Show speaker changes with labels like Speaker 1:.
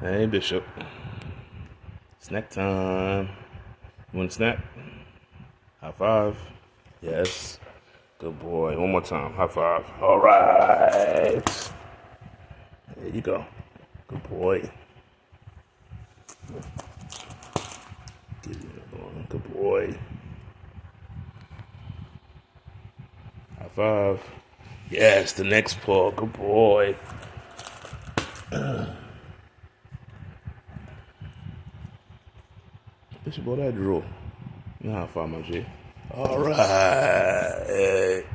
Speaker 1: Hey, Bishop. Snack time. You want a snack? High five. Yes. Good boy. One more time. High five. All right. There you go. Good boy. Give you another one. Good boy. High five. Yes, the next paw. Good boy. Bishop, all that drool. You know how far, my G. All right.